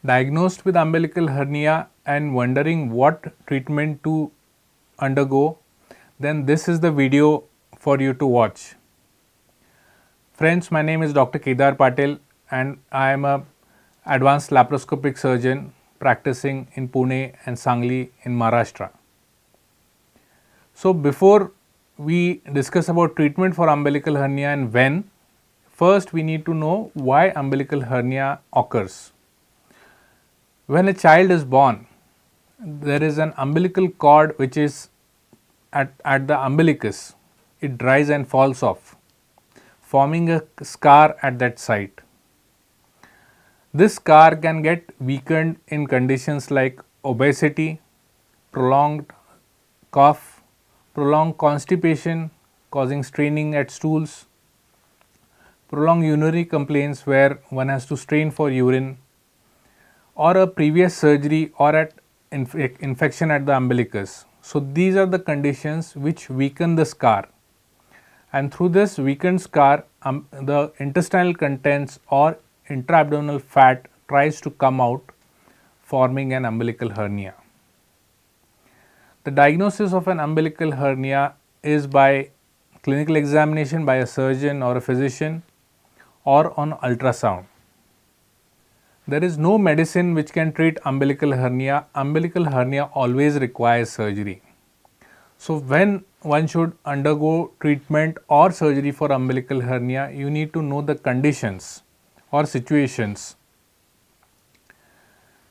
Diagnosed with umbilical hernia and wondering what treatment to undergo, then this is the video for you to watch. Friends, my name is Dr. Kedar Patil and I am a advanced laparoscopic surgeon practicing in Pune and Sangli in Maharashtra. So before we discuss about treatment for umbilical hernia and when, first we need to know why umbilical hernia occurs. When a child is born, there is an umbilical cord which is at the umbilicus. It dries and falls off, forming a scar at that site. This scar can get weakened in conditions like obesity, prolonged cough, prolonged constipation causing straining at stools, prolonged urinary complaints where one has to strain for urine, or a previous surgery or at infection at the umbilicus. So these are the conditions which weaken the scar, and through this weakened scar the intestinal contents or intra-abdominal fat tries to come out, forming an umbilical hernia. The diagnosis of an umbilical hernia is by clinical examination by a surgeon or a physician or on ultrasound. There is no medicine which can treat umbilical hernia. Umbilical hernia always requires surgery. So when one should undergo treatment or surgery for umbilical hernia, you need to know the conditions or situations.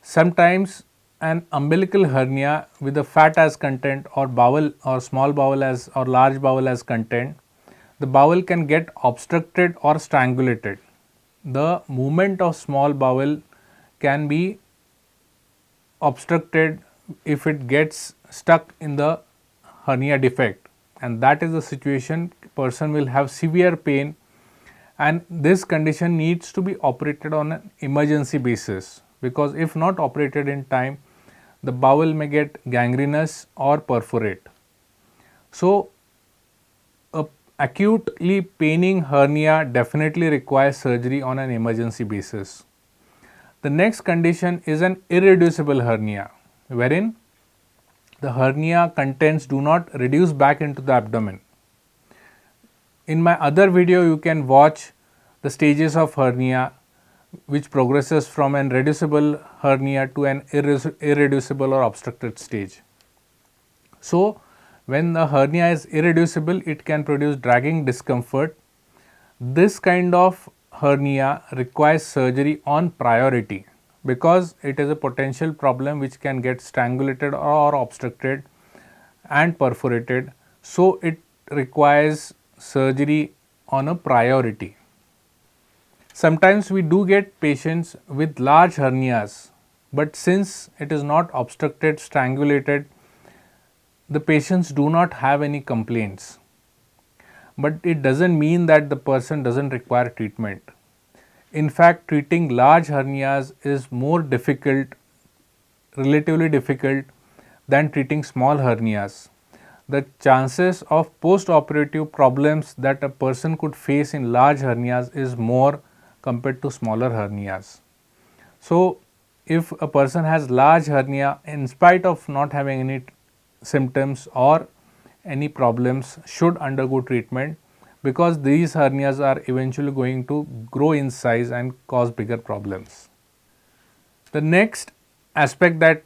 Sometimes an umbilical hernia with a fat as content or bowel or small bowel as or large bowel as content, the bowel can get obstructed or strangulated. The movement of small bowel can be obstructed if it gets stuck in the hernia defect, and that is the situation. Person will have severe pain, and this condition needs to be operated on an emergency basis, because if not operated in time, the bowel may get gangrenous or perforate. So a acutely paining hernia definitely requires surgery on an emergency basis. The next condition is an irreducible hernia, wherein the hernia contents do not reduce back into the abdomen. In my other video, you can watch the stages of hernia which progresses from an reducible hernia to an irreducible or obstructed stage. So when the hernia is irreducible, it can produce dragging discomfort. This kind of hernia requires surgery on priority, because it is a potential problem which can get strangulated or obstructed and perforated. So it requires surgery on a priority. Sometimes we do get patients with large hernias, but since it is not obstructed, strangulated, the patients do not have any complaints. But it does not mean that the person does not require treatment. In fact, treating large hernias is more difficult, relatively difficult, than treating small hernias. The chances of post-operative problems that a person could face in large hernias is more compared to smaller hernias. So if a person has large hernia, in spite of not having any symptoms or any problems, should undergo treatment, because these hernias are eventually going to grow in size and cause bigger problems. The next aspect that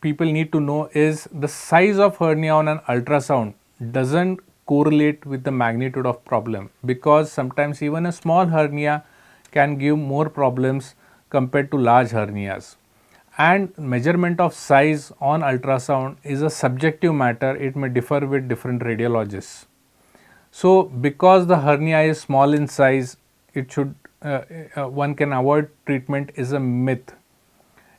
people need to know is the size of hernia on an ultrasound does not correlate with the magnitude of problem, because sometimes even a small hernia can give more problems compared to large hernias. And measurement of size on ultrasound is a subjective matter. It may differ with different radiologists. So because the hernia is small in size, it should one can avoid treatment is a myth.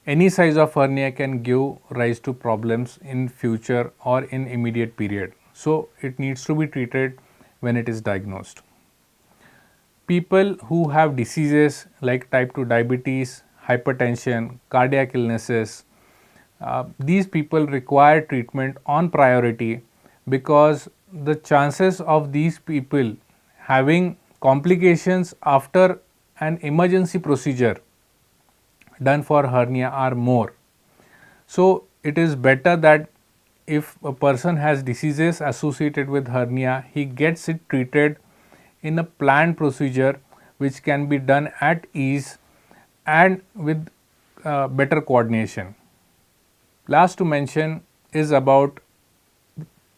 Any size of hernia can give rise to problems in future or in immediate period. So it needs to be treated when it is diagnosed. People who have diseases like type 2 diabetes, hypertension, cardiac illnesses, these people require treatment on priority, because the chances of these people having complications after an emergency procedure done for hernia are more. So it is better that if a person has diseases associated with hernia, he gets it treated in a planned procedure which can be done at ease and with better coordination. Last to mention is about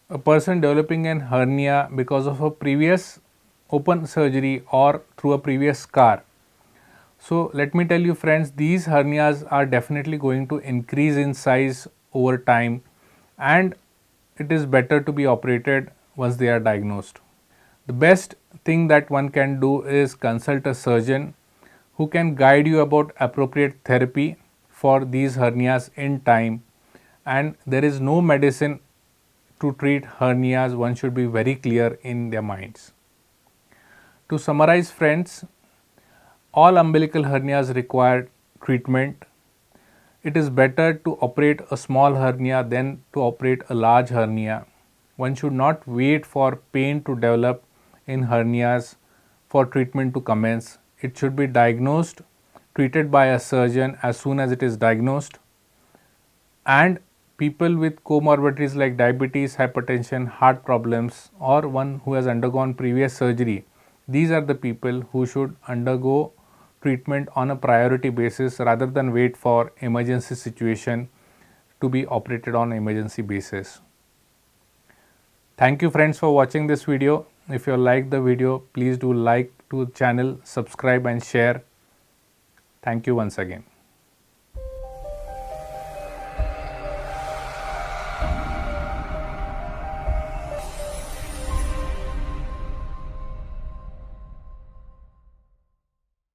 a person developing an hernia because of a previous open surgery or through a previous scar. So let me tell you friends, these hernias are definitely going to increase in size over time, and it is better to be operated once they are diagnosed. The best thing that one can do is consult a surgeon who can guide you about appropriate therapy for these hernias in time, and there is no medicine to treat hernias. One should be very clear in their minds. To summarize friends, all umbilical hernias require treatment. It is better to operate a small hernia than to operate a large hernia. One should not wait for pain to develop in hernias for treatment to commence. It should be diagnosed, treated by a surgeon as soon as it is diagnosed, and people with comorbidities like diabetes, hypertension, heart problems, or one who has undergone previous surgery, these are the people who should undergo treatment on a priority basis rather than wait for emergency situation to be operated on emergency basis. Thank you friends for watching this video. If you like the video, please do like to the channel, subscribe and share. Thank you once again.